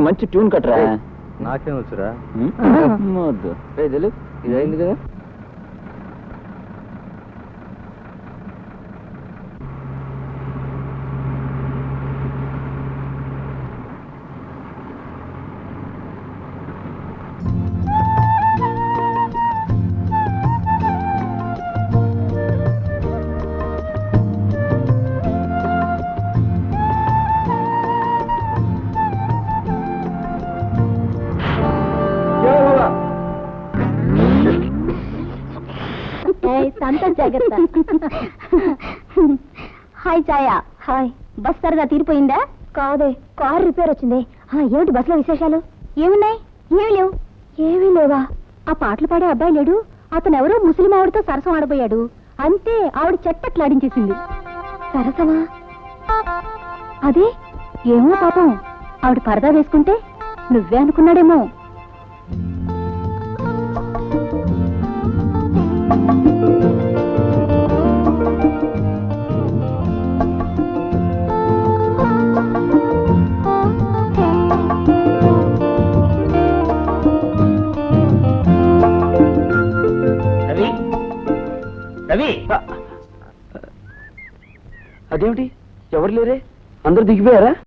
మంచి ట్యూన్ కట్టరా. నాకేం వచ్చురా వద్దు తెలుగు ఇదైంది కదా. జాగ్రత్త. హాయ్ ఛాయా. హాయ్. బస్ సరదా తీరిపోయిందా? కాదే, కార్ రిపేర్ వచ్చింది. ఏమిటి బస్సులో విశేషాలు? ఏమున్నాయి? ఏమి లేవు. ఏమీ లేవా? ఆ పాటలు పాడే అబ్బాయి లేడు, అతను ఎవరో ముస్లిం ఆవిడతో సరసం ఆడబోయాడు. అంతే, ఆవిడ చెట్టట్లాడించేసింది. సరసమా? అదే ఏమో పాపం, ఆవిడ పరదా వేసుకుంటే నువ్వే అనుకున్నాడేమో. రవి, అదేమిటి ఎవరు లేరే? అందరు దిగిపోయారా?